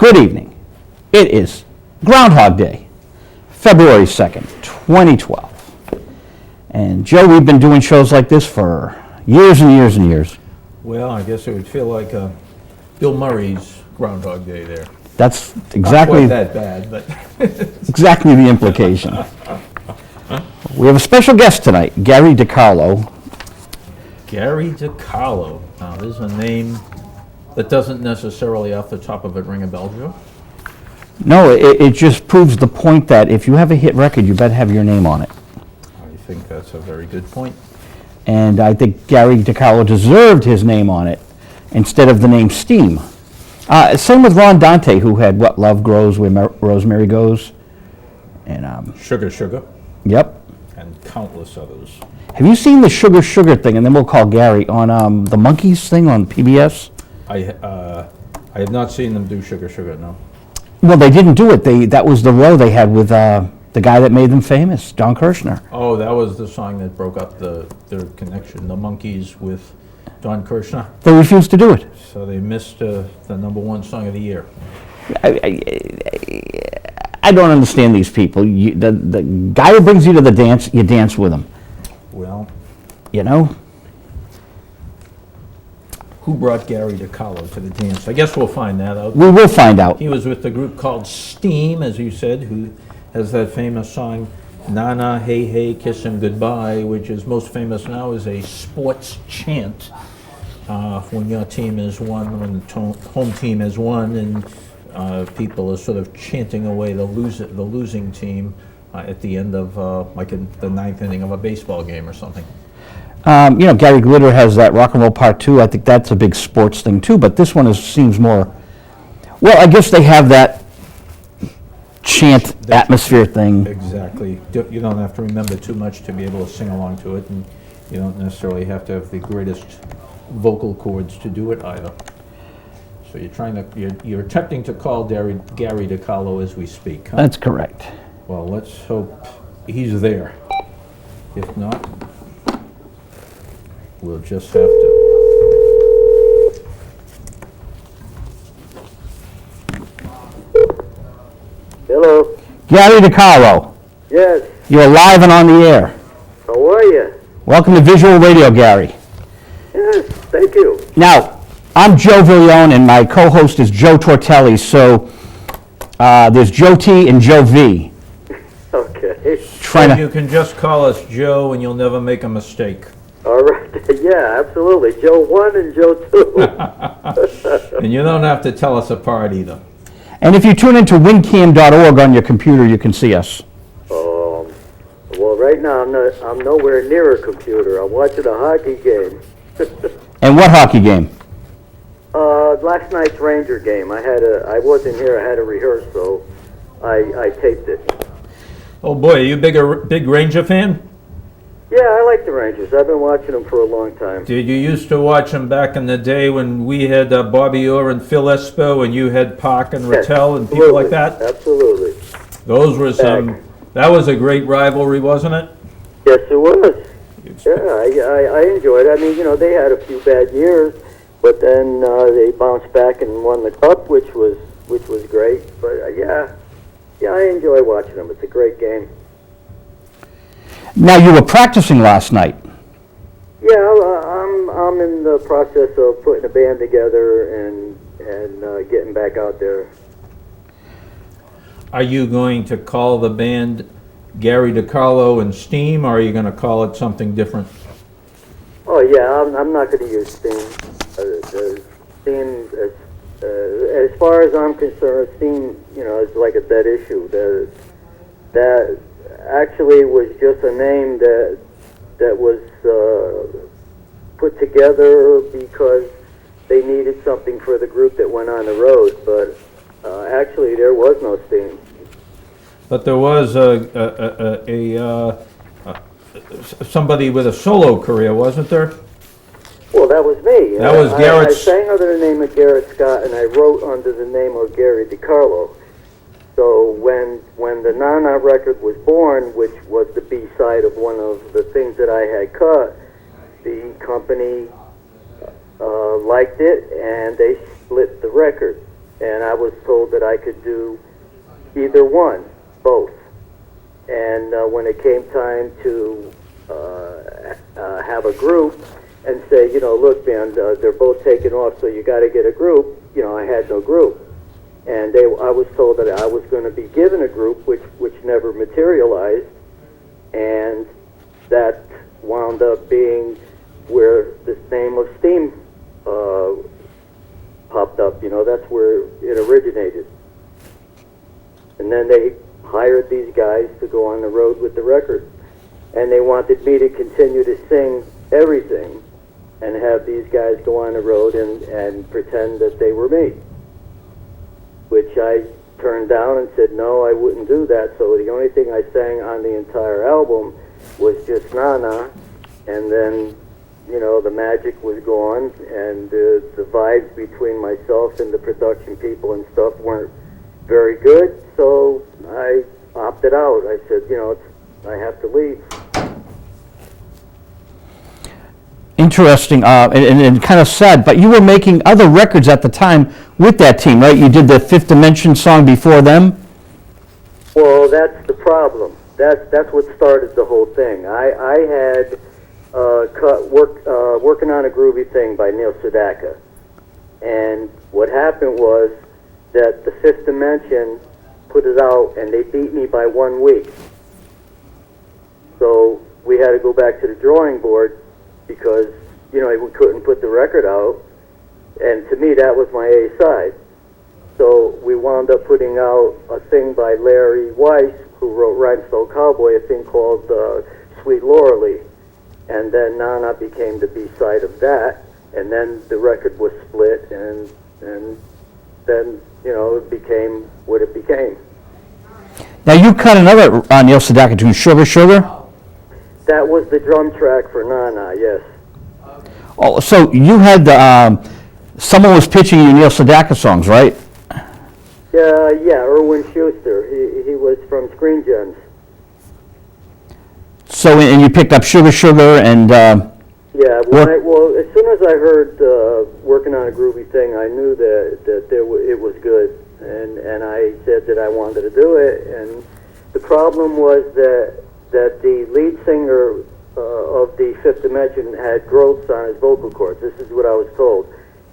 Good evening. It is Groundhog Day, February 2nd, 2012. And Joe, we've been doing shows like this for years and years and years. Well, I guess it would feel like Bill Murray's Groundhog Day there. That's exactly Not quite that bad, but exactly the implication. We have a special guest tonight, Gary DeCarlo. Gary DeCarlo. Now, there's a name that doesn't necessarily off the top of it ring a bell, Joe. No, it just proves the point that if you have a hit record, you better have your name on it. I think that's a very good point. And I think Gary DeCarlo deserved his name on it instead of the name Steam. Same with Ron Dante, who had What Love Grows Where Rosemary Goes. And Sugar Sugar. Yep. And countless others. Have you seen the Sugar Sugar thing, and then we'll call Gary, on the Monkees thing on PBS? I have not seen them do Sugar Sugar, no. Well, they didn't do it. That was the row they had with the guy that made them famous, Don Kirshner. Oh, that was the song that broke up their connection, the Monkees with Don Kirshner. They refused to do it. So they missed the #1 song of the year. I don't understand these people. The guy who brings you to the dance, you dance with him. Well, you know? Who brought Gary DeCarlo to the dance? I guess we'll find that out. We will find out. He was with the group called Steam, as you said, who has that famous song, Na Na Hey Hey Kiss Him Goodbye, which is most famous now as a sports chant. When your team has won, when the home team has won, and people are sort of chanting away the losing team at the end of like in the 9th inning of a baseball game or something. Gary Glitter has that Rock and Roll Part 2. I think that's a big sports thing too, but this one seems more, well, I guess they have that chant atmosphere thing. Exactly. You don't have to remember too much to be able to sing along to it, and you don't necessarily have to have the greatest vocal cords to do it either. So you're attempting to call Gary DeCarlo as we speak, huh? That's correct. Well, let's hope he's there. If not, we'll just have to. Hello. Gary DeCarlo. Yes. You're live and on the air. How are you? Welcome to Visual Radio, Gary. Yes, thank you. Now, I'm Joe Viglione, and my co-host is Joe Tortelli, so there's Joe T and Joe V. Okay. You can just call us Joe, and you'll never make a mistake. All right. Yeah, absolutely. Joe 1 and Joe 2. And you don't have to tell us apart either. And if you tune into wincam.org on your computer, you can see us. Well, right now I'm nowhere near a computer. I'm watching a hockey game. And what hockey game? Last night's Ranger game. I wasn't here. I had a rehearsal. I taped it. Oh boy, are you a big Ranger fan? Yeah, I like the Rangers. I've been watching them for a long time. Did you used to watch them back in the day when we had Bobby Orr and Phil Espo, and you had Park and Rattel and people like that? Absolutely. Those were that was a great rivalry, wasn't it? Yes, it was. Yeah, I enjoyed it. I mean, they had a few bad years, but then they bounced back and won the cup, which was great. But yeah, I enjoy watching them. It's a great game. Now, you were practicing last night. Yeah, I'm in the process of putting a band together and getting back out there. Are you going to call the band Gary DeCarlo and Steam, or are you going to call it something different? Oh yeah, I'm not going to use Steam. Steam, as far as I'm concerned, Steam, is like a dead issue. That actually was just a name that was put together because they needed something for the group that went on the road. But actually, there was no Steam. But there was somebody with a solo career, wasn't there? Well, that was me. That was Garrett's. I sang under the name of Garrett Scott, and I wrote under the name of Gary DeCarlo. So when the Nana record was born, which was the B-side of one of the things that I had cut, the company liked it, and they split the record. and I was told that I could do either one, both. And when it came time to have a group and say, look, man, they're both taking off, so you got to get a group, I had no group. And I was told that I was going to be given a group, which never materialized, and that wound up being where this name of Steam popped up. That's where it originated. And then they hired these guys to go on the road with the record, and they wanted me to continue to sing everything and have these guys go on the road and pretend that they were me, which I turned down and said, no, I wouldn't do that. So the only thing I sang on the entire album was just Nana, and then, the magic was gone, and the vibes between myself and the production people and stuff weren't very good, so I opted out. I said, I have to leave. Interesting, and kind of sad, but you were making other records at the time with that team, right? You did the Fifth Dimension song before them? Well, that's the problem. That's what started the whole thing. I had working on a Groovy Thing by Neil Sedaka, and what happened was that the Fifth Dimension put it out, and they beat me by 1 week. So we had to go back to the drawing board because, we couldn't put the record out, and to me that was my A side. So we wound up putting out a thing by Larry Weiss, who wrote Rhinestone Cowboy, a thing called Sweet Lauralee, and then Nana became the B side of that, and then the record was split, and then it became what it became. Now you cut another Neil Sedaka tune, Sugar Sugar? That was the drum track for Nana, yes. Oh, so you had someone was pitching you Neil Sedaka songs, right? Yeah, Erwin Schuster. He was from Screen Gems. So, and you picked up Sugar Sugar and... Yeah, as soon as I heard Working on a Groovy Thing, I knew that it was good, and I said that I wanted to do it. And the problem was that the lead singer of the Fifth Dimension had growths on his vocal cords. This is what I was told,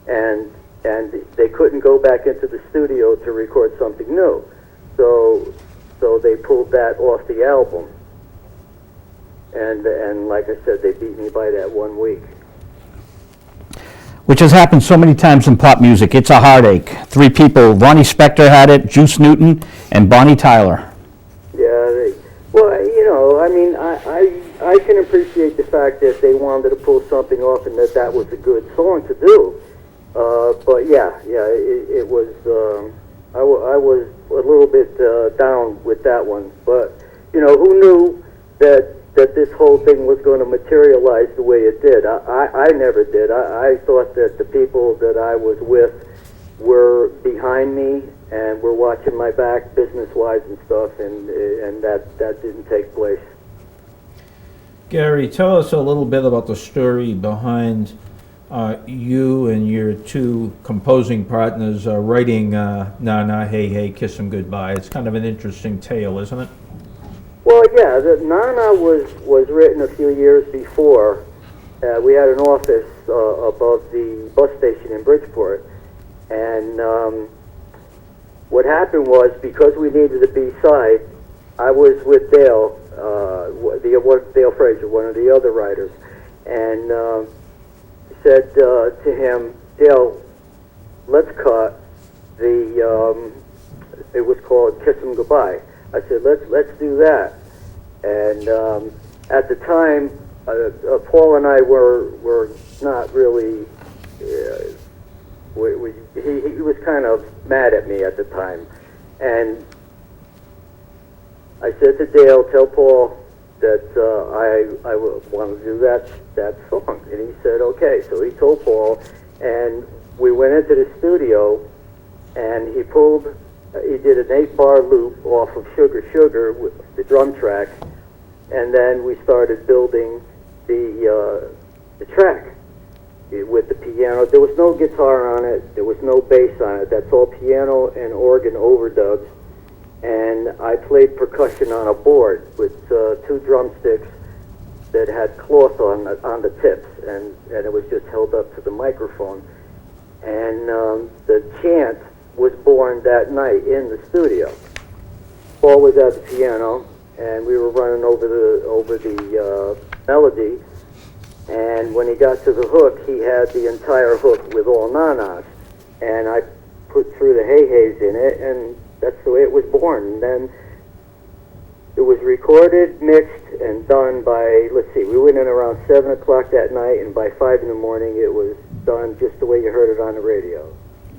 and they couldn't go back into the studio to record something new, so they pulled that off the album. And like I said, they beat me by that 1 week. Which has happened so many times in pop music. It's a heartache. 3 people, Ronnie Spector had it, Juice Newton, and Bonnie Tyler. Yeah, I can appreciate the fact that they wanted to pull something off and that was a good song to do. But it was, I was a little bit down with that one. But, who knew that this whole thing was going to materialize the way it did? I never did. I thought that the people that I was with were behind me and were watching my back business-wise and stuff, and that didn't take place. Gary, tell us a little bit about the story behind you and your 2 composing partners writing Na Na Hey Hey Kiss 'Em Goodbye. It's kind of an interesting tale, isn't it? Well, yeah, the Nana was written a few years before. We had an office above the bus station in Bridgeport, and what happened was, because we needed a B-side, I was with Dale, Dale Frazier, one of the other writers, and said to him, Dale, let's cut the, it was called Kiss 'Em Goodbye. I said, let's do that. And at the time, Paul and I were not really, he was kind of mad at me at the time. And I said to Dale, tell Paul that I want to do that song. And he said, okay. So he told Paul, and we went into the studio, and he did an 8-bar loop off of Sugar Sugar with the drum track, and then we started building the track. with the piano. There was no guitar on it. There was no bass on it. That's all piano and organ overdubs. And I played percussion on a board with 2 drumsticks that had cloth on the tips, and it was just held up to the microphone. And the chant was born that night in the studio. Paul was at the piano, and we were running over the melody. And when he got to the hook, he had the entire hook with all na-nas. And I put through the hey-hays in it, and that's the way it was born. And then it was recorded, mixed, and done by, let's see, we went in around 7 o'clock that night, and by 5 in the morning it was done just the way you heard it on the radio.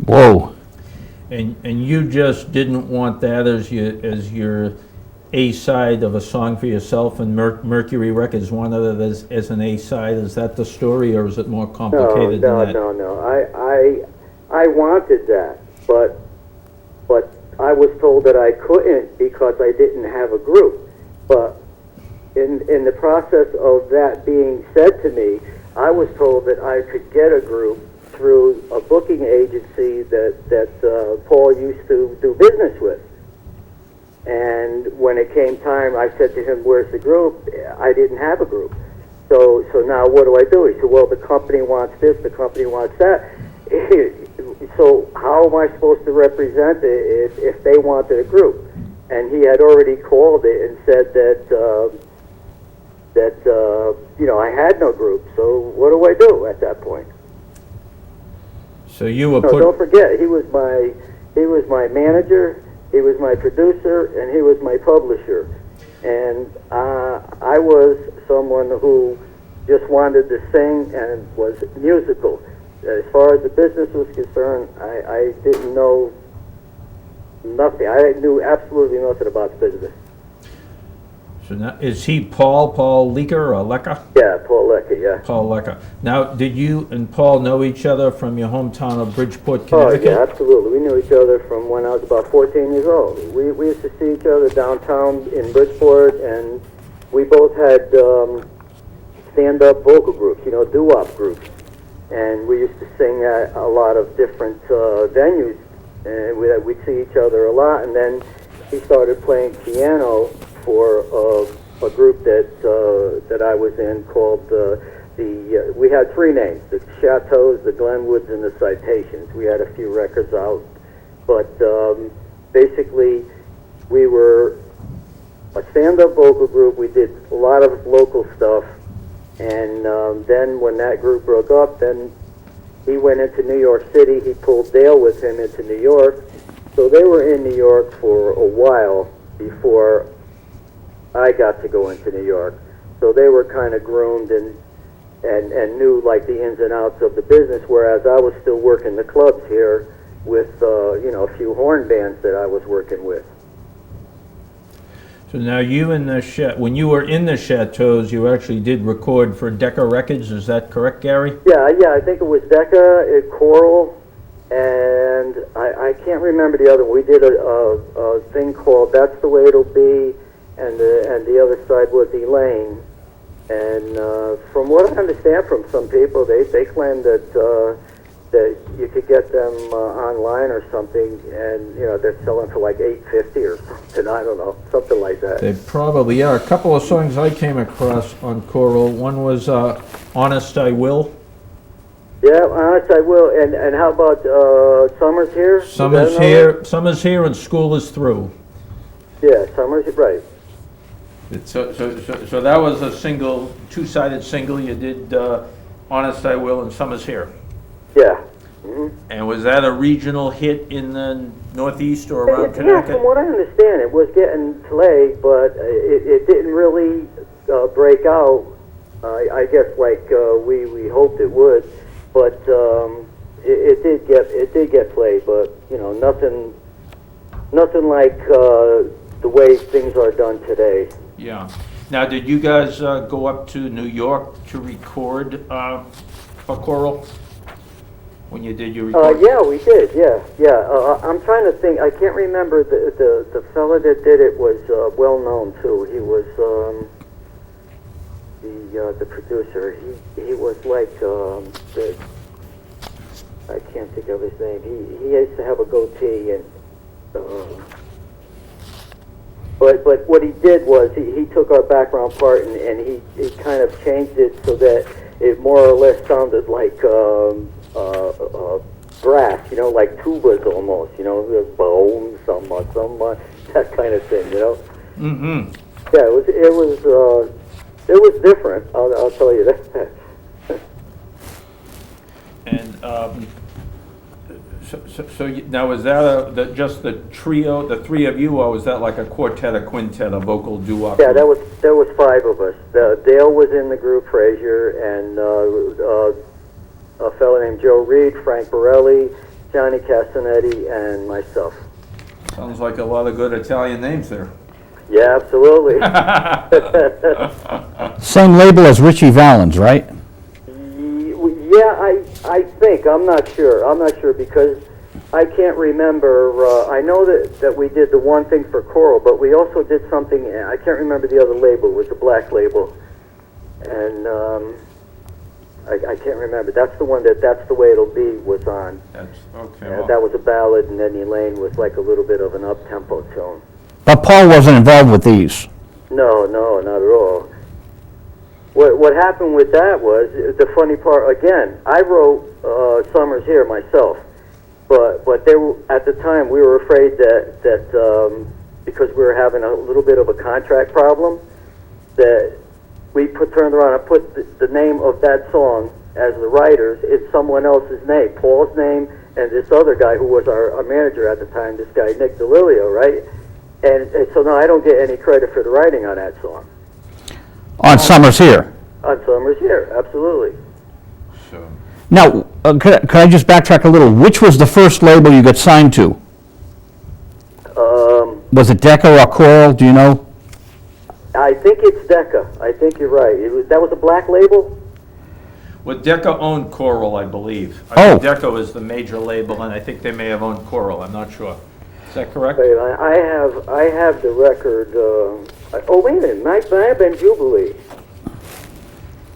Whoa. And you just didn't want that as your A-side of a song for yourself, and Mercury Records wanted it as an A-side. Is that the story, or is it more complicated than that? No. I wanted that, but I was told that I couldn't because I didn't have a group. But in the process of that being said to me, I was told that I could get a group through a booking agency that Paul used to do business with. And when it came time, I said to him, "Where's the group?" I didn't have a group. So now what do I do? He said, "Well, the company wants this, the company wants that." So how am I supposed to represent it if they wanted a group? And he had already called it and said that I had no group. So what do I do at that point? So you were Don't forget, he was my manager, he was my producer, and he was my publisher. And I was someone who just wanted to sing and was musical. As far as the business was concerned, I didn't know nothing. I knew absolutely nothing about the business. So now, is he Paul Lecker or Lecker? Yeah, Paul Lecker, yeah. Paul Lecker. Now, did you and Paul know each other from your hometown of Bridgeport, Oh, Connecticut? yeah, absolutely. We knew each other from when I was about 14 years old. We used to see each other downtown in Bridgeport, and we both had stand-up vocal groups, doo-wop groups. And we used to sing at a lot of different venues, and we'd see each other a lot. And then he started playing piano for a group that I was in called we had 3 names: the Chateaus, the Glenwoods, and the Citations. We had a few records out, but basically we were a stand-up vocal group. We did a lot of local stuff. And then when that group broke up, then he went into New York City. He pulled Dale with him into New York. So they were in New York for a while before I got to go into New York. So they were kind of groomed and knew like the ins and outs of the business, whereas I was still working the clubs here with a few horn bands that I was working with. So now you in when you were in the Chateaus, you actually did record for Decca Records. Is that correct, Gary? Yeah, I think it was Decca, Coral, and I can't remember the other one. We did a thing called That's the Way It'll Be, and the other side was Elaine. And from what I understand from some people, they claim that you could get them online or something, and they're selling for like $8.50 or something. I don't know, something like that. They probably are. A couple of songs I came across on Coral. One was "Honest I Will." Yeah, Honest I Will. And how about Summer's Here? Summer's Here, and School Is Through. Yeah, Summer's right. So that was a single, 2-sided single. You did "Honest I Will" and "Summer's Here." Yeah. Mm-hmm. And was that a regional hit in the Northeast or around Connecticut? Yeah, from what I understand, it was getting played, but it didn't really break out. I guess like we hoped it would, but it did get played, but nothing like the way things are done today. Yeah. Now, did you guys go up to New York to record for Coral? When you did your recording? Yeah, we did. Yeah. I'm trying to think. I can't remember the fella that did it was well known too. He was the producer. He was like I can't think of his name. He used to have a goatee, and but what he did was he took our background part and he kind of changed it so that it more or less sounded like brass, like tubas almost, the boom, some, that kind of thing, Mm-hmm. Yeah, it was different. I'll tell you that. And now is that just the trio, the three of you, or was that like a quartet, a quintet, a vocal duo? Yeah, there was 5 of us. Dale was in the group, Frazier, and a fellow named Joe Reed, Frank Borelli, Johnny Castanetti, and myself. Sounds like a lot of good Italian names there. Yeah, absolutely. Same label as Richie Valens, right? Yeah, I think. I'm not sure because I can't remember. I know that we did the one thing for Coral, but we also did something. I can't remember the other label. It was a black label, and I can't remember. That's the one That's the Way It'll Be was on. That's okay. That was a ballad, and then Elaine was like a little bit of an up-tempo tone. But Paul wasn't involved with these. No, not at all. What happened with that was, the funny part, again, I wrote Summers Here myself, but they were, at the time we were afraid that because we were having a little bit of a contract problem, that we turned around and put the name of that song as the writers in someone else's name, Paul's name, and this other guy who was our manager at the time, this guy Nick DeLilio, right? And so now I don't get any credit for the writing on that song. On Summers Here. On Summers Here, absolutely. So Now, could I just backtrack a little? Which was the first label you got signed to? Was it Decca or Coral? Do you know? I think it's Decca. I think you're right. That was a black label? well, Decca owned Coral, I believe. I Oh. think Decca was the major label, and I think they may have owned Coral. I'm not sure. Is that correct? Wait, I have the record. Oh, wait a minute. Might have been Jubilee.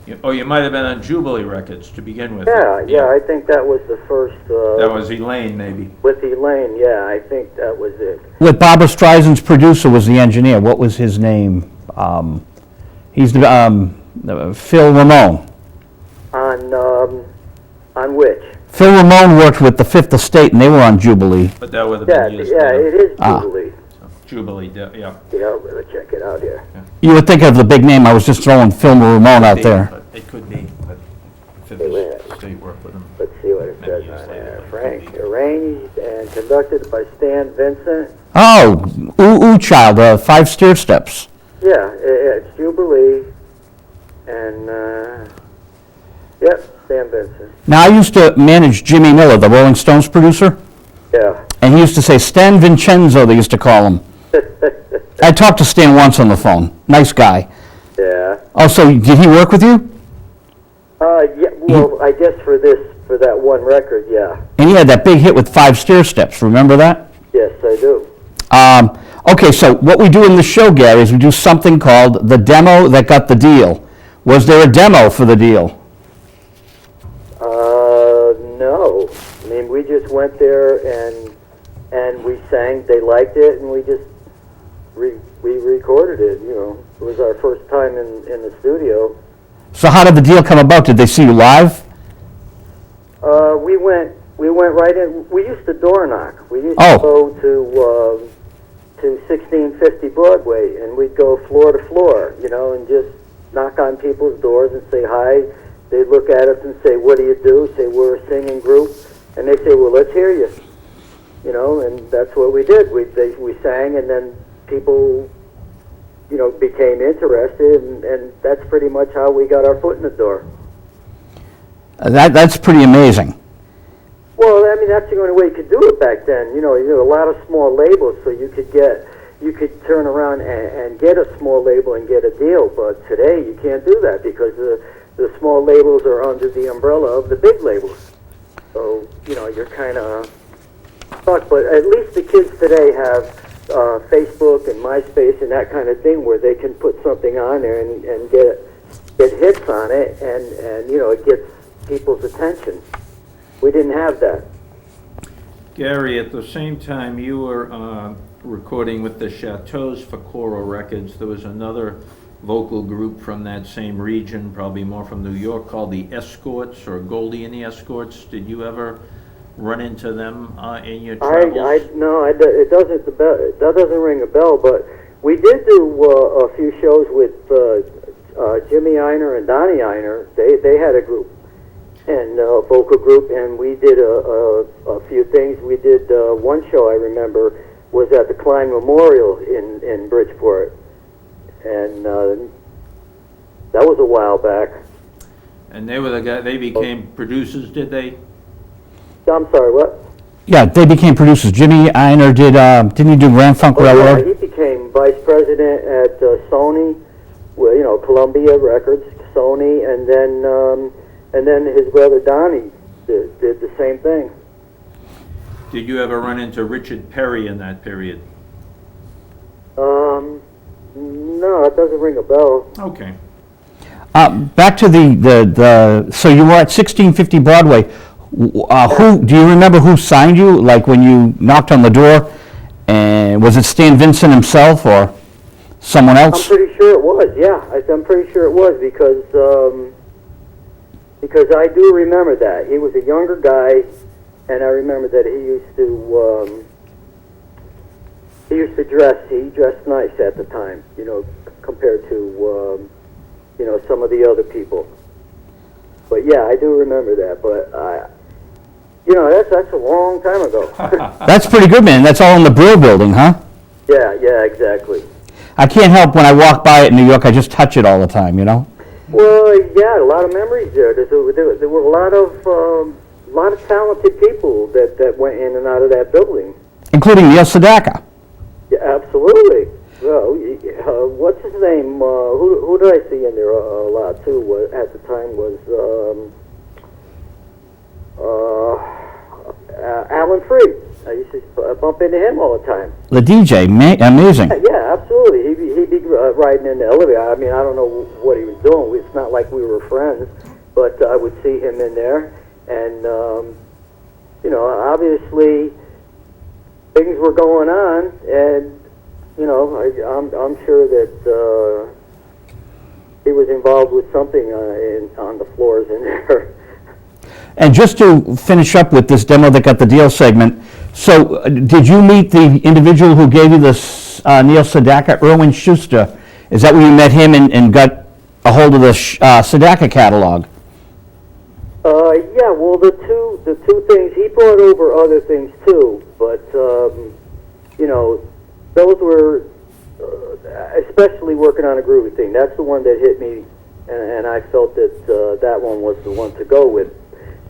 You might have been on Jubilee Records to begin with. Yeah, I think that was the first. That was Elaine, maybe. With Elaine, yeah, I think that was it. With Barbara Streisand's producer was the engineer. What was his name? He's the Phil Ramone. On which? Phil Ramone worked with the Fifth Estate, and they were on Jubilee. But that would have Yeah, been years yeah, later. it is Ah. Jubilee. Jubilee, yeah. Yeah, let's check it out here. You would think of the big name. I was just throwing Phil Ramone out there. But it could be, but Fifth Hey, wait. Estate worked with him. Let's see what it Many says years on later, there. but it Frank, could be. arranged and conducted by Stan Vincent. Oh, Ooh Child, 5 Stair Steps. Yeah, it's Jubilee, and, yep, Stan Vincent. Now, I used to manage Jimmy Miller, the Rolling Stones producer, Yeah. and he used to say Stan Vincenzo, they used to call him. I talked to Stan once on the phone. Nice guy. Yeah. Oh, so did he work with you? Yeah, well, I guess for that one record, yeah. And he had that big hit with 5 Stair Steps. Remember that? Yes, I do. Okay, so what we do in the show, Gary, is we do something called the demo that got the deal. Was there a demo for the deal? No. I mean, we just went there and we sang. They liked it, and we just we recorded it. You know, it was our first time in the studio. So how did the deal come about? Did they see you live? We went right in. We used to door knock. We used Oh. to go to 1650 Broadway, and we'd go floor to floor, you know, and just knock on people's doors and say hi. They'd look at us and say, "What do you do?" Say, "We're a singing group," and they say, "Well, let's hear you." You know, and that's what we did. We sang, and then people, you know, became interested, and that's pretty much how we got our foot in the door. That's pretty amazing. Well, I mean, that's the only way you could do it back then. You know, a lot of small labels, so you could turn around and get a small label and get a deal. But today, you can't do that because the small labels are under the umbrella of the big labels. So, you know, you're kind of stuck. But at least the kids today have Facebook and MySpace and that kind of thing where they can put something on there and get hits on it, and you know, it gets people's attention. We didn't have that. Gary, at the same time you were recording with the Chateaus for Choral Records, there was another vocal group from that same region, probably more from New York, called the Escorts, or Goldie and the Escorts. Did you ever run into them in your travels? No, it doesn't. That doesn't ring a bell. But we did do a few shows with Jimmy Einer and Donnie Einer. They had a group and a vocal group, and we did a few things. We did one show I remember was at the Klein Memorial in Bridgeport, and that was a while back. And they were the guy. They became producers, did they? I'm sorry, what? Yeah, they became producers. Jimmy Einer didn't he do Grand Funk Railroad? Yeah, he became vice president at Sony, well, you know, Columbia Records, Sony, and then his brother Donnie did the same thing. Did you ever run into Richard Perry in that period? No, it doesn't ring a bell. Okay. Back to the so you were at 1650 Broadway. Who do you remember who signed you? Like when you knocked on the door, and was it Stan Vincent himself or someone else? I'm pretty sure it was. Yeah, I'm pretty sure it was because I do remember that he was a younger guy, and I remember that he used to dress. He dressed nice at the time, you know, compared to you know, some of the other people. But yeah, I do remember that. But you know, that's a long time ago. That's pretty good, man. That's all in the Brill Building, huh? Yeah, exactly. I can't help when I walk by it in New York. I just touch it all the time, you know. Well, yeah, a lot of memories there. There were a lot of talented people that went in and out of that building, Including Neil Sedaka. Yeah, absolutely. Well, what's his name? Who did I see in there a lot too? At the time was Alan Freed. I used to bump into him all the time. The DJ, amazing. Yeah, absolutely. He'd be riding in the elevator. I mean, I don't know what he was doing. It's not like we were friends, but I would see him in there, and you know, obviously things were going on, and you know, I'm sure that he was involved with something on the floors in there. And just to finish up with this demo that got the deal segment, so did you meet the individual who gave you this Neil Sedaka, Erwin Schuster? Is that where you met him and got a hold of the Sedaka catalog? Yeah, well, the two things, he brought over other things too, but you know, those were especially working on a groovy thing. That's the one that hit me, and I felt that that one was the one to go with.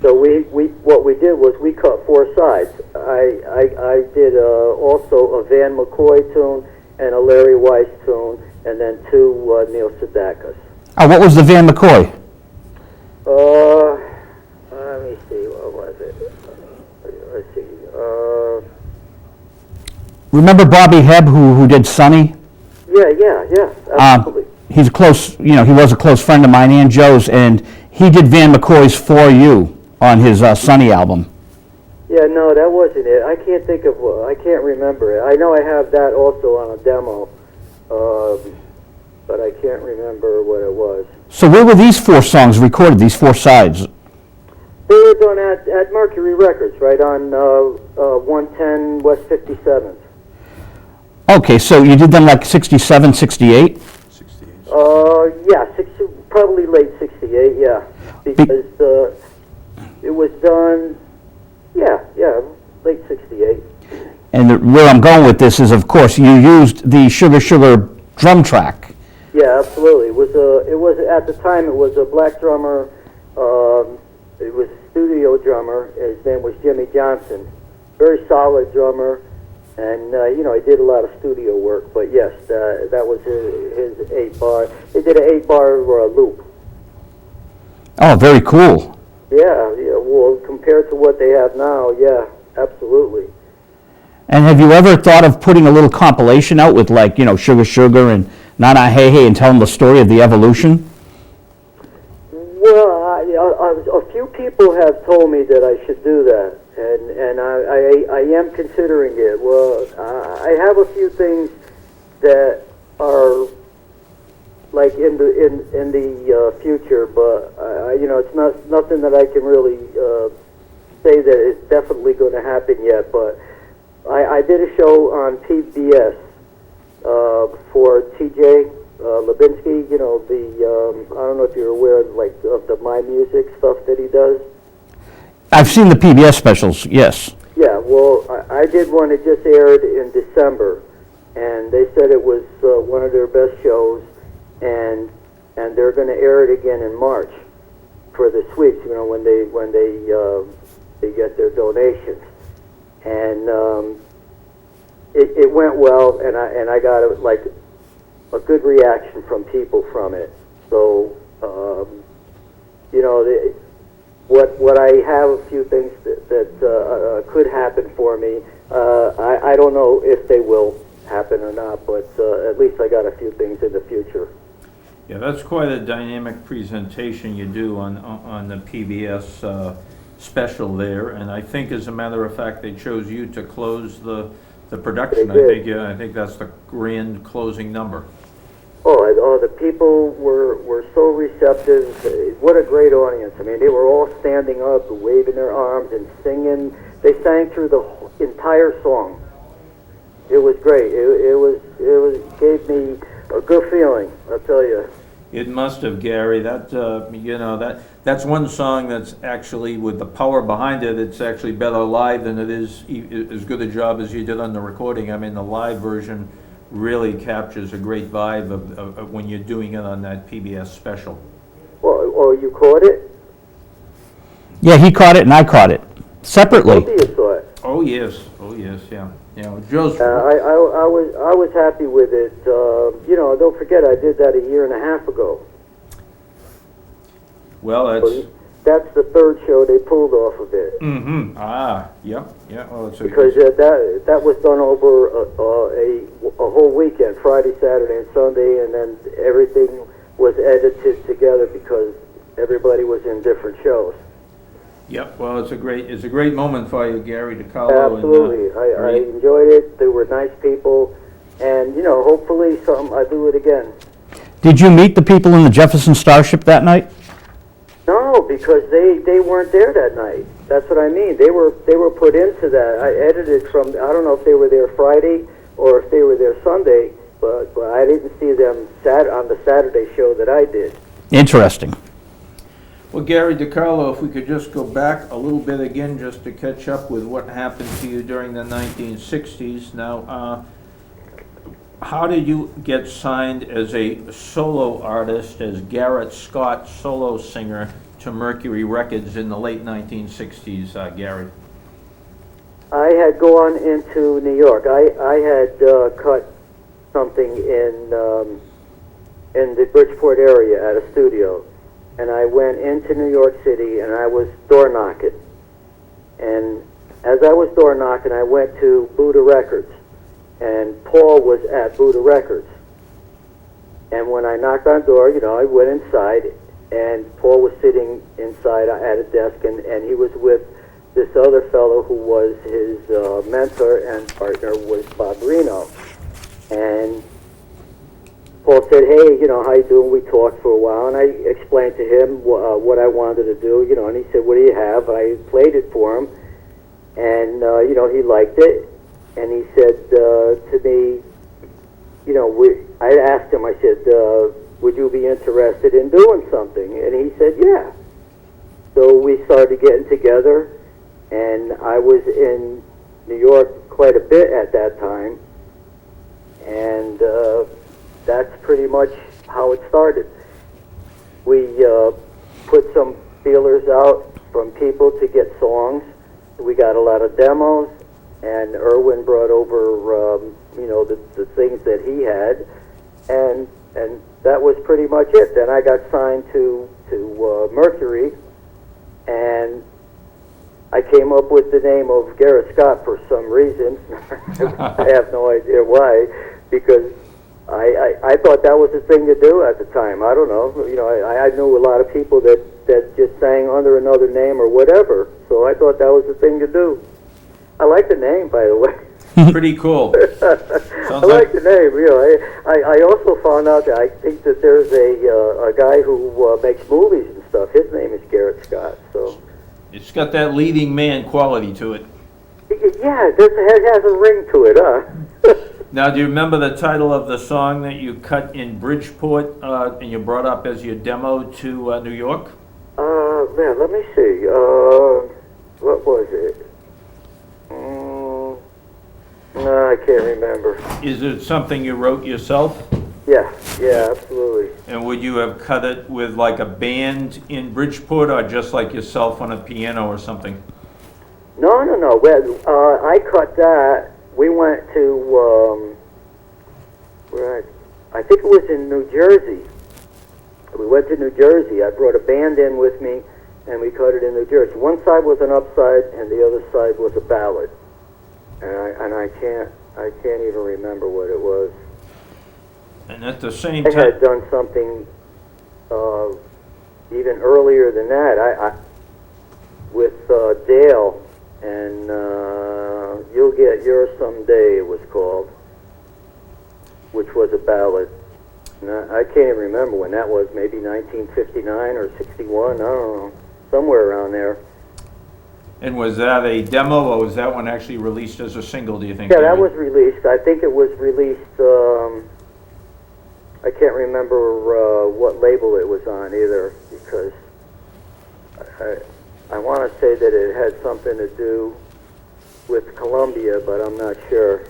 So what we did was we cut 4 sides. I did also a Van McCoy tune and a Larry Weiss tune, and then 2 Neil Sedakas. Oh, what was the Van McCoy? Let me see, what was it? Let's see. Remember Bobby Hebb, who did Sonny? Yeah, absolutely. He's a close, you know, he was a close friend of mine and Joe's, and he did Van McCoy's For You on his Sonny album. Yeah, no, that wasn't it. I can't think of, I can't remember it. I know I have that also on a demo, but I can't remember what it was. So where were these 4 songs recorded, these 4 sides? They were done at Mercury Records, right on 110 West 57th. Okay, so you did them like 67, 68? Yeah, probably late 68, yeah. Because it was done, yeah, late 68. And where I'm going with this is, of course, you used the Sugar Sugar drum track. Yeah, absolutely. It was at the time, it was a black drummer, it was a studio drummer. His name was Jimmy Johnson. Very solid drummer, and you know, he did a lot of studio work. But yes, that was his 8-bar. He did an 8-bar loop. Oh, very cool. Yeah. Well, compared to what they have now, yeah, absolutely. And have you ever thought of putting a little compilation out with, like, you know, Sugar Sugar and Na Na Hey Hey and telling the story of the evolution? A few people have told me that I should do that, and I am considering it. Well, I have a few things that are like in the future, but it's nothing that I can really say that it's definitely going to happen yet. But I did a show on PBS for TJ Levinsky. I don't know if you're aware of the My Music stuff that he does. I've seen the PBS specials, yes. Yeah, well, I did one that just aired in December, and they said it was one of their best shows, and they're going to air it again in March for the sweeps. When they get their donations, and it went well, and I got a good reaction from people from it. So what I have a few things that could happen for me. I don't know if they will happen or not, but at least I got a few things in the future. Yeah, that's quite a dynamic presentation you do on the PBS special there, and I think, as a matter of fact, they chose you to close the production. I think that's the grand closing number. Oh, the people were so receptive. What a great audience. I mean, they were all standing up, waving their arms and singing. They sang through the entire song. It was great. It gave me a good feeling, I'll tell you. It must have, Gary. That's one song that's actually, with the power behind it, it's actually better live than it is as good a job as you did on the recording. I mean, the live version really captures a great vibe of when you're doing it on that PBS special. Well, you caught it? Yeah, he caught it and I caught it separately. Both of you saw it. Oh yes, yeah. Joe's. I was happy with it. Don't forget I did that a year and a half ago. Well, that's the third show they pulled off of it. Mm-hmm. Yeah. Oh, it's because that was done over a whole weekend, Friday, Saturday, and Sunday, and then everything was edited together because everybody was in different shows. Yep. Well, it's a great moment for you, Gary DeCarlo. Absolutely. I enjoyed it. They were nice people, and hopefully I do it again. Did you meet the people in the Jefferson Starship that night? No, because they weren't there that night. That's what I mean. They were put into that. I edited from. I don't know if they were there Friday or if they were there Sunday, but I didn't see them on the Saturday show that I did. Interesting. Well, Gary DeCarlo, if we could just go back a little bit again, just to catch up with what happened to you during the 1960s. Now, how did you get signed as a solo artist, as Garrett Scott solo singer, to Mercury Records in the late 1960s, Gary? I had gone into New York. I had cut something in the Bridgeport area at a studio, and I went into New York City and I was door knocking. And as I was door knocking, I went to Buddha Records. And Paul was at Buddha Records. And when I knocked on the door, I went inside, and Paul was sitting inside at a desk, and he was with this other fellow who was his mentor and partner, was Bob Reno. And Paul said, hey, how you doing? We talked for a while, and I explained to him what I wanted to do, and he said, what do you have? I played it for him, and, he liked it. And he said to me, I asked him, I said, would you be interested in doing something? And he said, yeah. So we started getting together, and I was in New York quite a bit at that time, and that's pretty much how it started. We put some feelers out from people to get songs. We got a lot of demos. And Irwin brought over, the things that he had, and that was pretty much it. Then I got signed to Mercury, and I came up with the name of Garrett Scott for some reason. I have no idea why, because I thought that was the thing to do at the time. I don't know. I knew a lot of people that that just sang under another name or whatever. So I thought that was the thing to do. I like the name, by the way. Pretty cool. I like the name, you know. I also found out that I think that there's a guy who makes movies and stuff. His name is Garrett Scott. So It's got that leading man quality to it. yeah, it has a ring to it, huh? Now, do you remember the title of the song that you cut in Bridgeport and you brought up as your demo to New York? Man, let me see. What was it? No, I can't remember. Is it something you wrote yourself? Yeah, absolutely. And would you have cut it with like a band in Bridgeport or just like yourself on a piano or something? No. Well, I cut that. We went to, I think it was in New Jersey. We went to New Jersey. I brought a band in with me, and we cut it in New Jersey. One side was an upside, and the other side was a ballad. And I can't even remember what it was. And at the same I time, had done something even earlier than that. I with Dale and You'll Get Yours Someday, it was called, which was a ballad. And I can't even remember when that was. Maybe 1959 or 61. I don't know, somewhere around there. and was that a demo or was that one actually released as a single, do you think? Yeah, that was released. I think it was released. I can't remember what label it was on either, because I want to say that it had something to do with Columbia, but I'm not sure.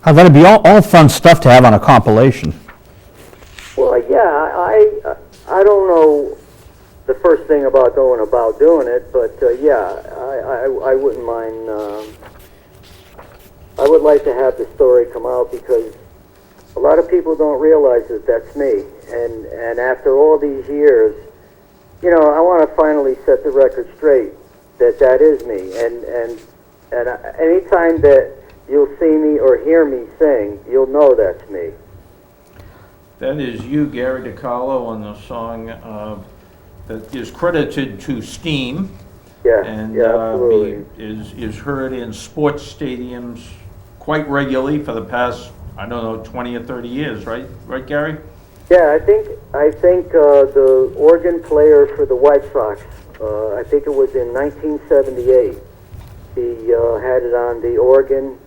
Oh, that'd be all fun stuff to have on a compilation. Well, yeah, I don't know the first thing about going about doing it, but yeah, I wouldn't mind. I would like to have the story come out because a lot of people don't realize that that's me. And after all these years, you know, I want to finally set the record straight that that is me. And anytime that you'll see me or hear me sing, you'll know that's me. That is you, Gary DeCarlo, on the song that is credited to Steam. Yeah, And absolutely. is heard in sports stadiums quite regularly for the past, I don't know, 20 or 30 years, right? Right, Gary? Yeah, I think the organ player for the White Sox, I think it was in 1978, he had it on the organ,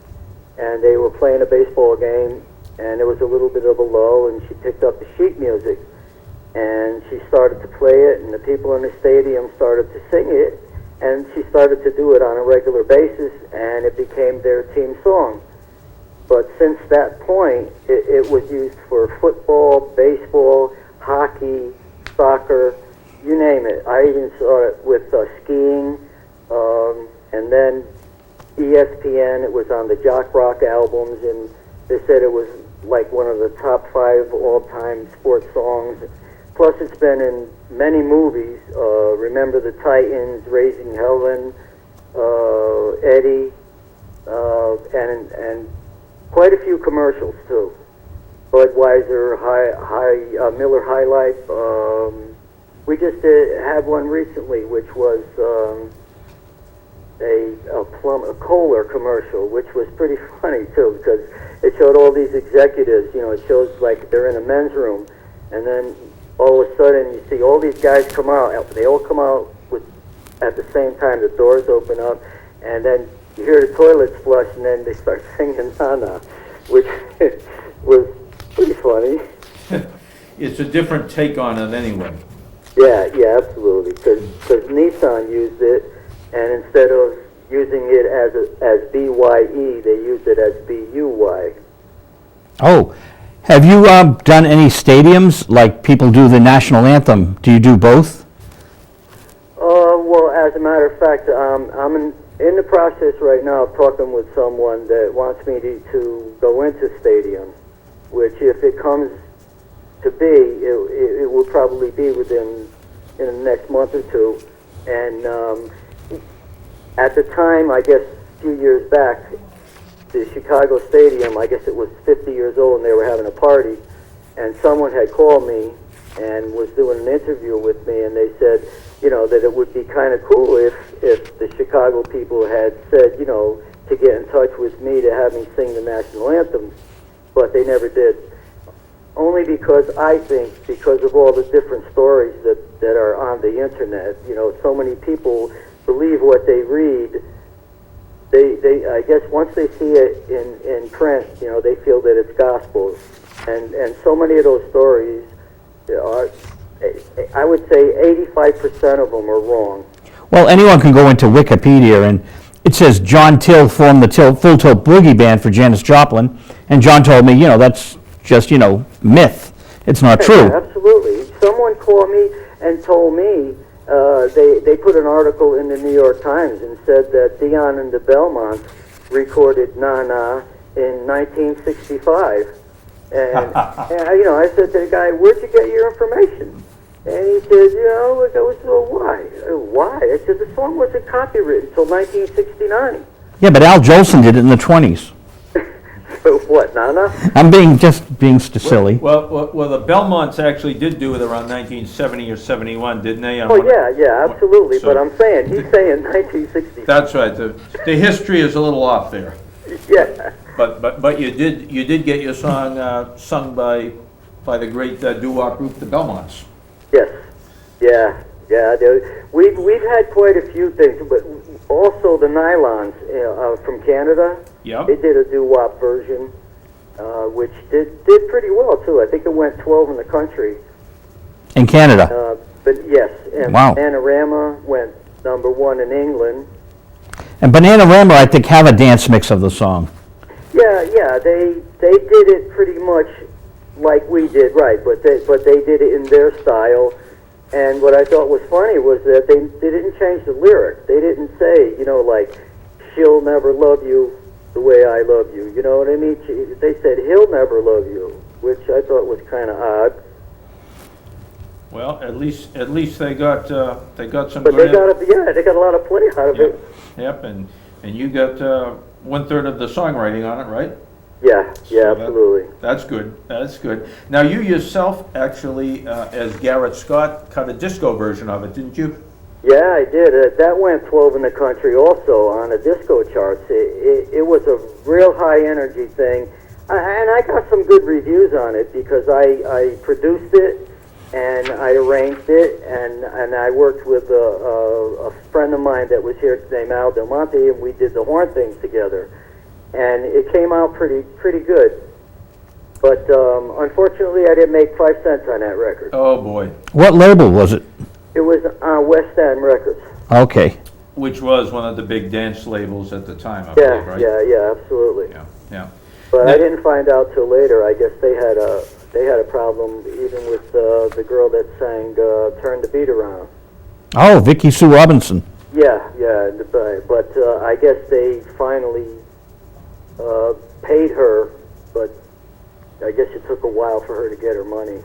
and they were playing a baseball game, and there was a little bit of a lull, and she picked up the sheet music, and she started to play it, and the people in the stadium started to sing it, and she started to do it on a regular basis, and it became their team song. But since that point, it was used for football, baseball, hockey, soccer, you name it. I even saw it with skiing, and then ESPN, it was on the Jock Rock albums, and they said it was like one of the top 5 all-time sports songs. Plus, it's been in many movies. Remember the Titans, Raising Helen, Eddie, and quite a few commercials too. Budweiser, Miller High Life. We just had one recently, which was a Kohler commercial, which was pretty funny too, because it showed all these executives. You know, it shows like they're in a men's room, and then all of a sudden you see all these guys come out. They all come out at the same time. The doors open up, and then you hear the toilets flush, and then they start singing Nana, which was pretty funny. It's a different take on it anyway. Yeah, absolutely. Because Nissan used it, and instead of using it as BYE, they used it as BUY. Oh, have you done any stadiums like people do the national anthem? Do you do both? Well, as a matter of fact, I'm in the process right now of talking with someone that wants me to go into stadiums, which if it comes to be, it will probably be in the next month or two. And at the time, I guess a few years back, the Chicago Stadium, I guess it was 50 years old, and they were having a party, and someone had called me and was doing an interview with me, and they said, you know, that it would be kind of cool if the Chicago people had said, you know, to get in touch with me to have me sing the national anthem, but they never did. Only because I think, because of all the different stories that are on the internet, you know, so many people believe what they read. They I guess once they see it in print, you know, they feel that it's gospel, and so many of those stories are, I would say 85% of them are wrong. Well, anyone can go into Wikipedia, and it says John Till formed the Full Tilt Boogie Band for Janis Joplin, and John told me, you know, that's just, you know, myth. It's not true. Yeah, absolutely. Someone called me and told me they put an article in the New York Times and said that Dion and the Belmonts recorded Na Na in 1965. And, and you know, I said to the guy, "Where'd you get your information?" And he says, "You know," I goes, "Well, why? Why?" I said, "The song wasn't copywritten until 1969. Yeah, but Al Jolson did it in the 20s. What, Nana? I'm just being silly. Well, the Belmonts actually did do it around 1970 or 71, didn't they? Oh, yeah, absolutely. So- But I'm saying, he's saying 1960. That's right. The history is a little off there. Yeah. But you did get your song sung by the great doo-wop group, the Belmonts. Yes. Yeah. We've had quite a few things, but also the Nylons from Canada. Yep. They did a doo-wop version, which did pretty well too. I think it went 12 in the country. In Canada. But yes, and Wow. Bananarama went #1 in England. And Bananarama, I think, have a dance mix of the song. Yeah, they did it pretty much like we did, right? But they did it in their style. And what I thought was funny was that they didn't change the lyric. They didn't say, you know, like, "She'll never love you the way I love you." You know what I mean? They said, "He'll never love you," which I thought was kind of odd. Well, at least they got some. But they got a lot of play out of it. Yep, and you got 1/3 of the songwriting on it, right? Yeah, So absolutely. That's good. Now, you yourself actually, as Garrett Scott, cut a disco version of it, didn't you? Yeah, I did. That went 12 in the country also on the disco charts. It was a real high energy thing. And I got some good reviews on it because I produced it and I arranged it, and I worked with a friend of mine that was here named Al Del Monte, and we did the horn things together. And it came out pretty good. But unfortunately, I didn't make 5 cents on that record. Oh, boy. What label was it? It was on West End Records. Okay. Which was one of the big dance labels at the time, I Yeah, believe, right? yeah, absolutely. Yeah. But Now- I didn't find out till later. I guess they had a problem even with the girl that sang "Turn the Beat Around." Oh, Vicky Sue Robinson. Yeah, but I guess they finally paid her, but I guess it took a while for her to get her money.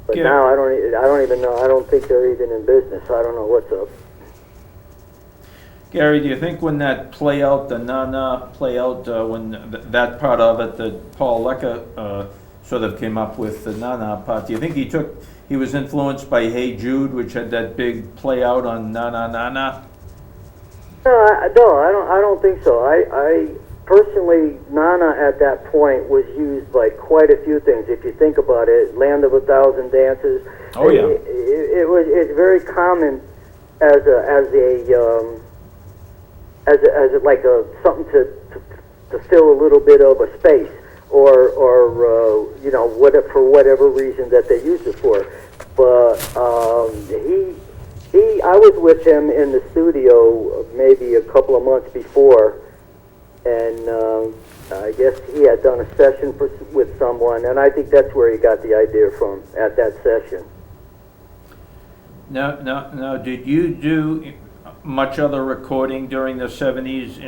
But Yeah. now I don't even know. I don't think they're even in business. I don't know what's up. Gary, do you think when that play out, the na-na play out, when that part of it that Paul Lecca sort of came up with, the na-na part, do you think he was influenced by Hey Jude, which had that big play out on na-na-na-na? No, I don't think so. I personally, Nana at that point was used like quite a few things. If you think about it, Land of a Thousand Dances. Oh, yeah. It's very common as like something to fill a little bit of a space, or you know, for whatever reason that they use it for. But I was with him in the studio maybe a couple of months before, and I guess he had done a session with someone, and I think that's where he got the idea from, at that session. Now, did you do much other recording during the 70s,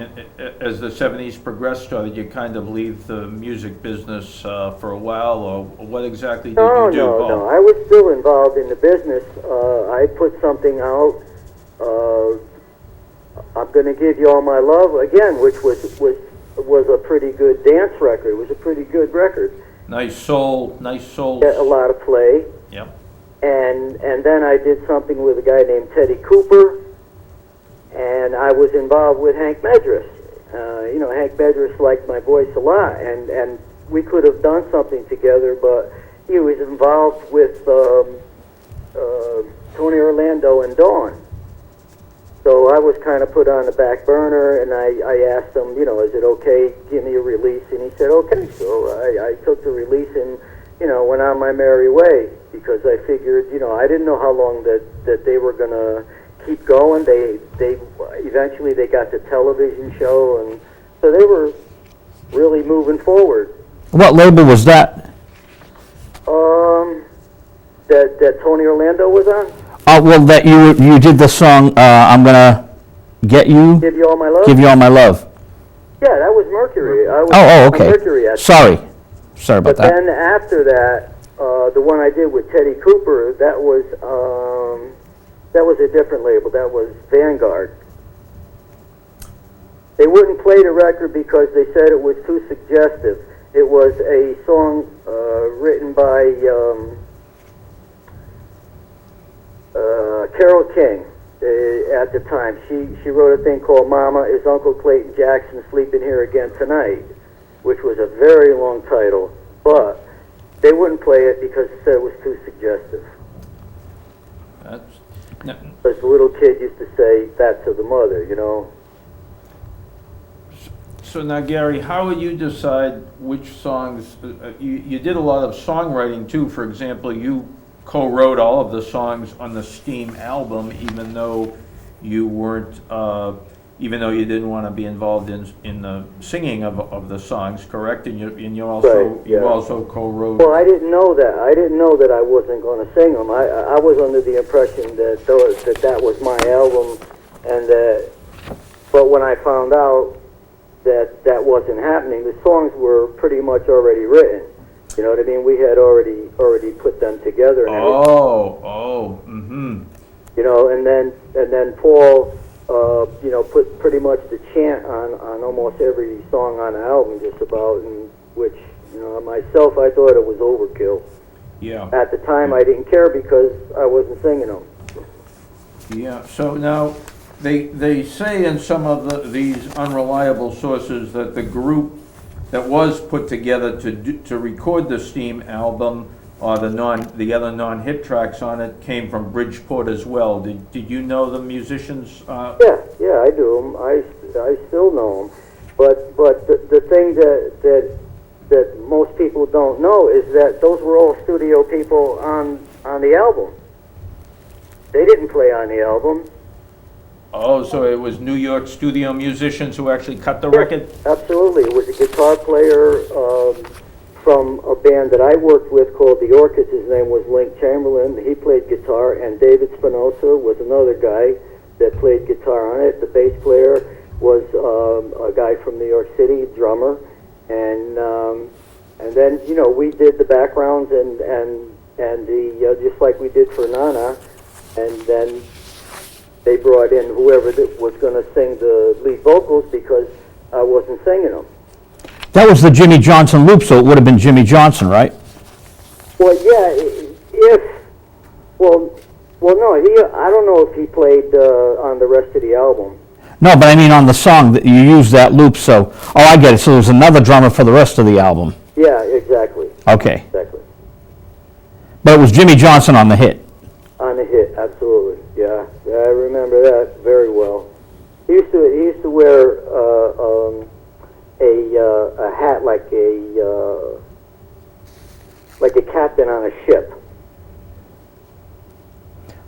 as the 70s progressed, or did you kind of leave the music business for a while, or what exactly did you do, Paul? No, I was still involved in the business. I put something out, I'm Gonna Give You All My Love, again, which was a pretty good dance record. It was a pretty good record. Nice soul. get a lot of play. Yep. And then I did something with a guy named Teddy Cooper, and I was involved with Hank Medris. Hank Medris liked my voice a lot, and we could have done something together, but he was involved with Tony Orlando and Dawn. So I was kind of put on the back burner, and I asked him, is it okay, give me a release? And he said, okay. So I took the release and, went on my merry way, because I figured, I didn't know how long that they were going to keep going. They eventually they got the television show, and so they were really moving forward. What label was that? That Tony Orlando was on? Well, that you did the song, I'm gonna get you, Give You All My Love? give you all my love. Yeah, that was Mercury. I was Oh, on okay. Mercury at Sorry about But that. then after that, the one I did with Teddy Cooper, that was a different label. That was Vanguard. They wouldn't play the record because they said it was too suggestive. It was a song written by Carole King at the time. She wrote a thing called Mama, Is Uncle Clayton Jackson Sleeping Here Again Tonight, which was a very long title, but they wouldn't play it because they said it was too suggestive. Because the little kid used to say that to the mother, So now, Gary, how would you decide which songs, you did a lot of songwriting too. For example, you co-wrote all of the songs on the Steam album, even though you weren't, even though you didn't want to be involved in the singing of the songs, correct? And you also, Right, yeah. you also co-wrote. Well, I didn't know that. I didn't know that I wasn't going to sing them. I was under the impression that that was my album, but when I found out that wasn't happening, the songs were pretty much already written. You know what I mean? We had already put them together. And Mm-hmm. and then Paul, put pretty much the chant on almost every song on the album, just about, and which, myself, I thought it was overkill. Yeah. At the time, I didn't care because I wasn't singing them. Yeah, so now, they say in some of these unreliable sources that the group that was put together to record the Steam album, or the other non-hit tracks on it, came from Bridgeport as well. Did you know the musicians? Yeah, I do them. I still know them. But the thing that most people don't know is that those were all studio people on the album. They didn't play on the album. Oh, so it was New York studio musicians who actually cut the record? Absolutely. It was a guitar player from a band that I worked with called the Orchids. His name was Link Chamberlain. He played guitar, and David Spinoza was another guy that played guitar on it. The bass player was a guy from New York City, drummer, and then we did the backgrounds and the just like we did for Nana, and then they brought in whoever was going to sing the lead vocals because I wasn't singing them. That was the Jimmy Johnson loop, so it would have been Jimmy Johnson, right? Well, yeah, no, I don't know if he played on the rest of the album. No, but I mean on the song, that you used that loop, so, I get it, so there's another drummer for the rest of the album. Yeah, exactly. Okay. Exactly. But it was Jimmy Johnson on the hit. On the hit, absolutely. Yeah, I remember that very well. He used to wear a hat like a captain on a ship.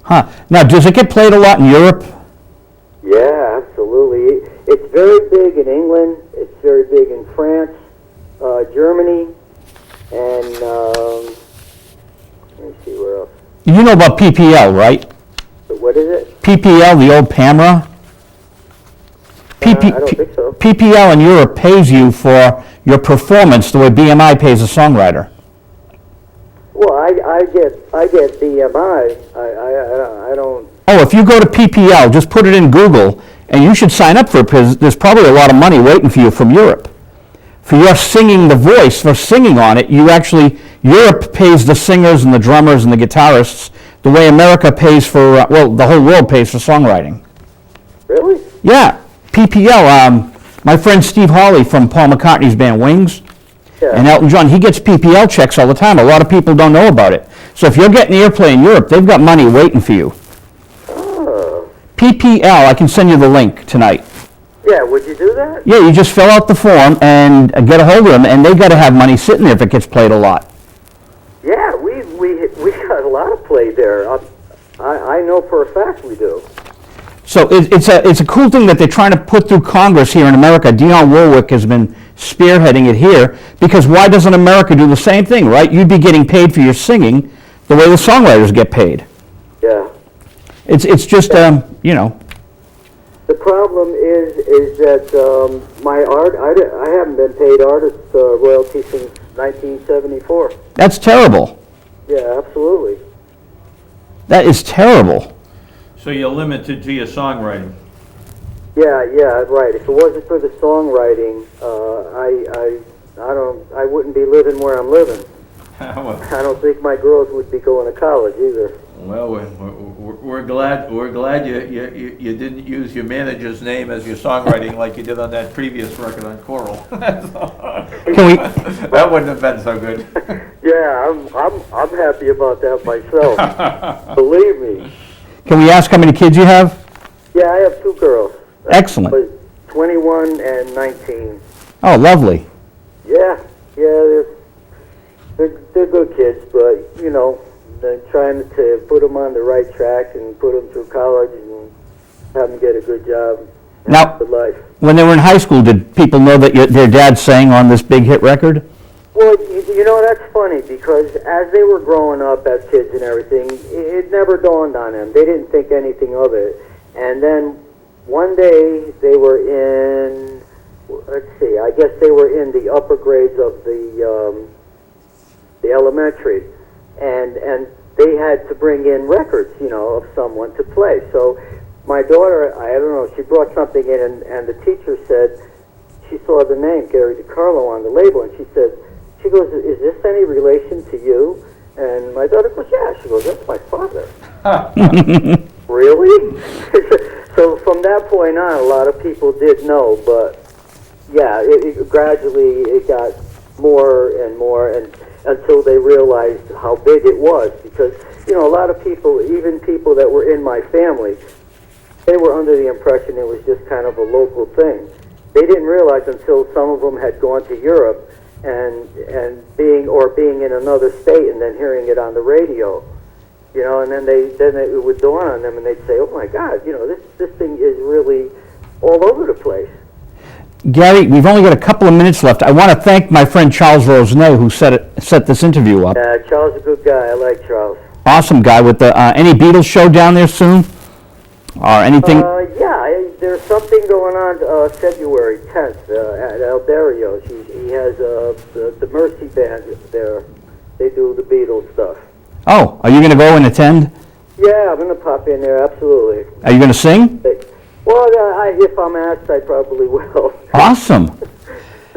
Huh. Now, does it get played a lot in Europe? Yeah, absolutely. It's very big in England. It's very big in France, Germany, and let me see where else. You know about PPL, right? What is it? PPL, the old PAMRA? I don't think so. PPL in Europe pays you for your performance the way BMI pays a songwriter. Well, I get BMI. I don't. Oh, if you go to PPL, just put it in Google, and you should sign up for it because there's probably a lot of money waiting for you from Europe. for your singing the voice, for singing on it, Europe pays the singers and the drummers and the guitarists the way America pays for, the whole world pays for songwriting. Really? Yeah, PPL. My friend Steve Hawley from Paul McCartney's band Wings and Yeah. Elton John, he gets PPL checks all the time. A lot of people don't know about it. So if you're getting airplay in Europe, they've got money waiting for you. Oh. PPL, I can send you the link tonight. Yeah, would you do that? Yeah, you just fill out the form and get a hold of them, and they got to have money sitting there if it gets played a lot. Yeah, we got a lot of play there. I know for a fact we do. So it's a cool thing that they're trying to put through Congress here in America. Dionne Warwick has been spearheading it here, because why doesn't America do the same thing, right? You'd be getting paid for your singing the way the songwriters get paid. Yeah. It's just, you know. The problem is that my art, I haven't been paid artist royalty since 1974. That's terrible. Yeah, absolutely. That is terrible. So you're limited to your songwriting. Yeah, right. If it wasn't for the songwriting, I wouldn't be living where I'm living. Well, I don't think my girls would be going to college either. we're glad you didn't use your manager's name as your songwriting like you did on that previous record on Coral. Can we? That wouldn't have been so good. Yeah, I'm happy about that myself. Believe me. Can we ask how many kids you have? Yeah, I have two girls. Excellent. 21 and 19. Oh, lovely. Yeah, they're good kids, but you know, they're trying to put them on the right track and put them through college and have them get a good job. And Now- a good life. When they were in high school, did people know that their dad sang on this big hit record? Well, you know, that's funny because as they were growing up as kids and everything, it never dawned on them. They didn't think anything of it. And then one day they were in, let's see, I guess they were in the upper grades of the elementary, and they had to bring in records, you know, of someone to play. So my daughter, I don't know, she brought something in, and the teacher said she saw the name Gary DeCarlo on the label, and she goes, "Is this any relation to you?" And my daughter goes, "Yeah." She goes, "That's my father." Really? So from that point on, a lot of people did know, but yeah, it gradually it got more and more, and until they realized how big it was. Because you know, a lot of people, even people that were in my family, they were under the impression it was just kind of a local thing. They didn't realize until some of them had gone to Europe and being in another state and then hearing it on the radio, you know, and then it would dawn on them and they'd say, "Oh my God, you know, this thing is really all over the place." Gary, we've only got a couple of minutes left. I want to thank my friend Charles Rosenau, who set this interview up. Charles is a good guy. I like Charles. Awesome guy. With the any Beatles show down there soon, or anything? There's something going on February 10th at Alberio's. He has the Mercy Band there. They do the Beatles stuff. Oh, are you going to go and attend? Yeah, I'm going to pop in there, absolutely. Are you going to sing? Well, if I'm asked, I probably will. Awesome.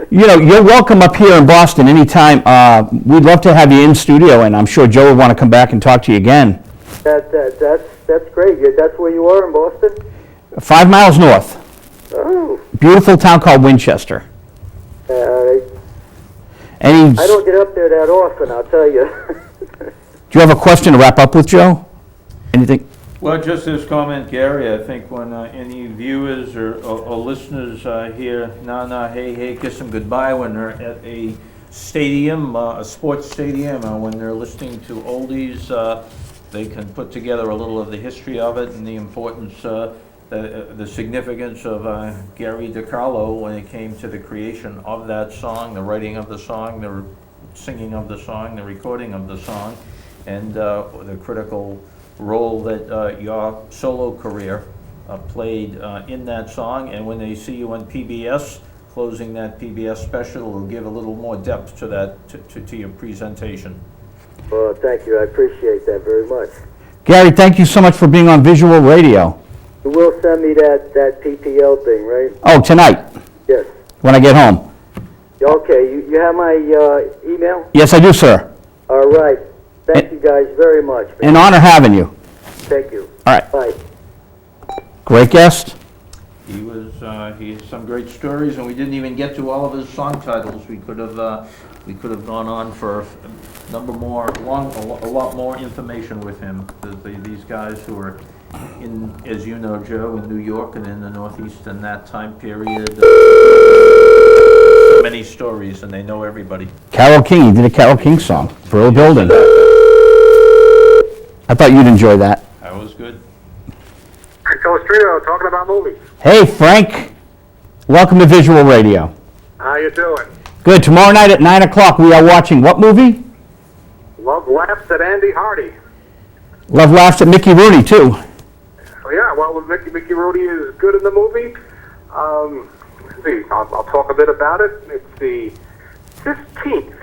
You know, you're welcome up here in Boston anytime. We'd love to have you in studio, and I'm sure Joe would want to come back and talk to you again. That's great. That's where you are in Boston? 5 miles north. Oh. Beautiful town called Winchester. I don't get up there that often, I'll tell you. Do you have a question to wrap up with, Joe? Anything? Well, just this comment, Gary, I think when any viewers or listeners hear "Na Na Hey Hey Kiss 'Em Goodbye" when they're at a stadium, a sports stadium, or when they're listening to oldies, they can put together a little of the history of it and the importance, the significance of Gary DeCarlo when it came to the creation of that song, the writing of the song, the singing of the song, the recording of the song, and the critical role that your solo career played in that song. And when they see you on PBS, closing that PBS special, will give a little more depth to that, to your presentation. Well, thank you. I appreciate that very much. Gary, thank you so much for being on Visual Radio. You will send me that PPL thing, right? Oh, tonight, Yes. when I get home. Okay, you have my email? Yes, I do, sir. All right. Thank you guys very much. An honor having you. Thank you. All right. Bye. Great guest. He has some great stories, and we didn't even get to all of his song titles. We could have gone on for a lot more information with him. These guys who are in, as you know, Joe, in New York and in the Northeast in that time period. So many stories, and they know everybody. Carole King, he did a Carole King song for a building. I thought you'd enjoy that. That was good. Telestrito talking about movies. Hey, Frank. Welcome to Visual Radio. How you doing? Good. Tomorrow night at 9 o'clock, we are watching what movie? Love Laughs at Andy Hardy. Love Laughs at Mickey Rooney, too. Oh, yeah, well, Mickey Rooney is good in the movie. Let's see, I'll talk a bit about it. It's the 15th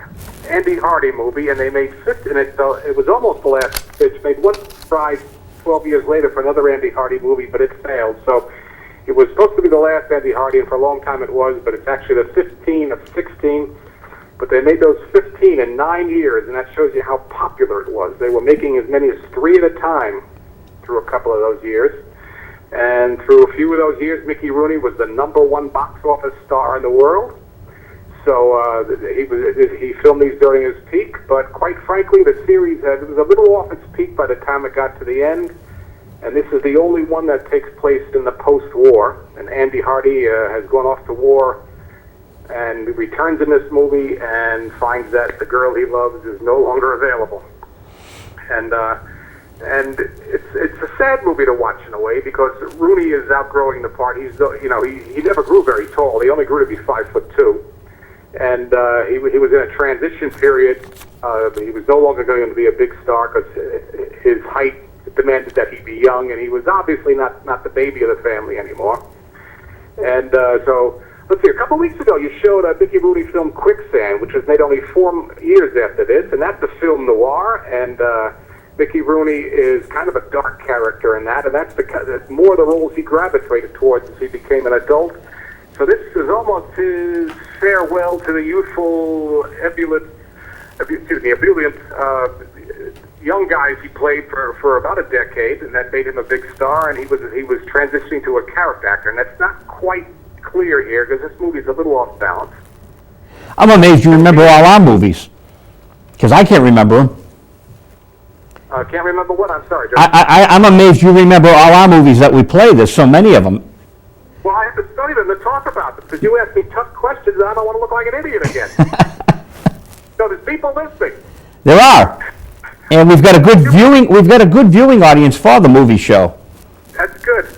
Andy Hardy movie, and they made 15, and it was almost the last. It's made one try 12 years later for another Andy Hardy movie, but it failed. So it was supposed to be the last Andy Hardy, and for a long time it was, but it's actually the 15 of 16. But they made those 15 in 9 years, and that shows you how popular it was. They were making as many as 3 at a time through a couple of those years. And through a few of those years, Mickey Rooney was the #1 box office star in the world. So he filmed these during his peak, but quite frankly, the series was a little off its peak by the time it got to the end. And this is the only one that takes place in the post-war. And Andy Hardy has gone off to war and returns in this movie and finds that the girl he loves is no longer available. And it's a sad movie to watch in a way, because Rooney is outgrowing the part. He never grew very tall. He only grew to be 5'2", and he was in a transition period. He was no longer going to be a big star because his height demanded that he be young, and he was obviously not the baby of the family anymore. And so, let's see, a couple weeks ago you showed a Mickey Rooney film Quicksand, which was made only 4 years after this, and that's a film noir, and Mickey Rooney is kind of a dark character in that, and that's more the roles he gravitated towards as he became an adult. So this is almost his farewell to the youthful, ebullient young guys he played for about a decade, and that made him a big star, and he was transitioning to a character actor, and that's not quite clear here because this movie's a little off balance. I'm amazed you remember all our movies, because I can't remember them. Can't remember what? I'm sorry, Joe. I'm amazed you remember all our movies that we play. There's so many of them. Well, I have to study them to talk about them, because you ask me tough questions and I don't want to look like an idiot again. So there's people listening. There are. And we've got a good viewing audience for the movie show. That's good.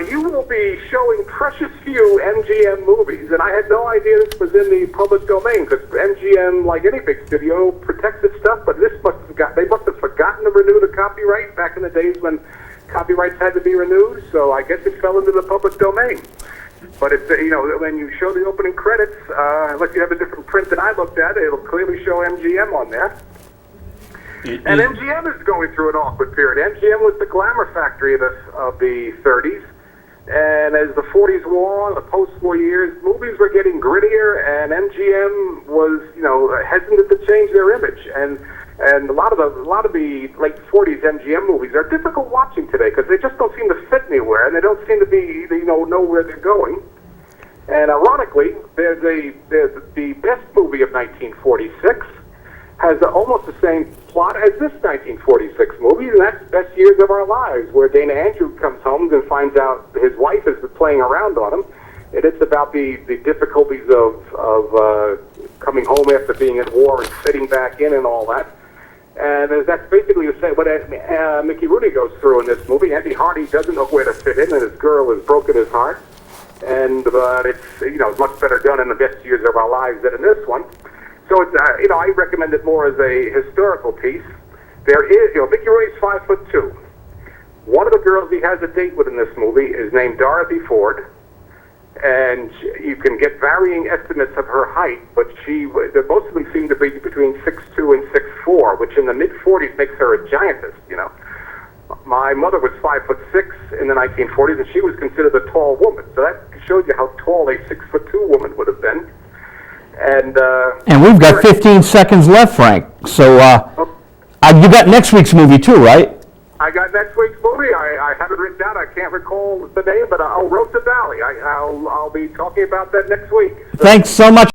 You will be showing precious few MGM movies, and I had no idea this was in the public domain, because MGM, like any big studio, protects its stuff, but they must have forgotten to renew the copyright back in the days when copyrights had to be renewed, so I guess it fell into the public domain. But it's, when you show the opening credits, unless you have a different print than I looked at, it'll clearly show MGM on there. And MGM is going through an awkward period. MGM was the glamour factory of the 30s. And as the 40s wore on, the post-war years, movies were getting grittier, and MGM was, hesitant to change their image. And a lot of the late 40s MGM movies are difficult watching today because they just don't seem to fit anywhere, and they don't seem to be, know where they're going. And ironically, the best movie of 1946 has almost the same plot as this 1946 movie, and that's Best Years of Our Lives, where Dana Andrew comes home and finds out his wife has been playing around on him, and it's about the difficulties of coming home after being at war and fitting back in and all that. And that's basically the same what Mickey Rooney goes through in this movie. Andy Hardy doesn't know where to fit in, and his girl has broken his heart. And it's much better done in the Best Years of Our Lives than in this one. So it's I recommend it more as a historical piece. There is Mickey Rooney's 5'2". One of the girls he has a date with in this movie is named Dorothy Ford, and you can get varying estimates of her height, but most of them seem to be between 6'2" and 6'4", which in the mid-40s makes her a giantess. My mother was 5'6" in the 1940s, and she was considered a tall woman. So that shows you how tall a 6'2" woman would have been. And we've got 15 seconds left, Frank. So you got next week's movie too, right? I got next week's movie. I have it written down. I can't recall the name, but Roasted Valley. I'll be talking about that next week. So. Thanks so much.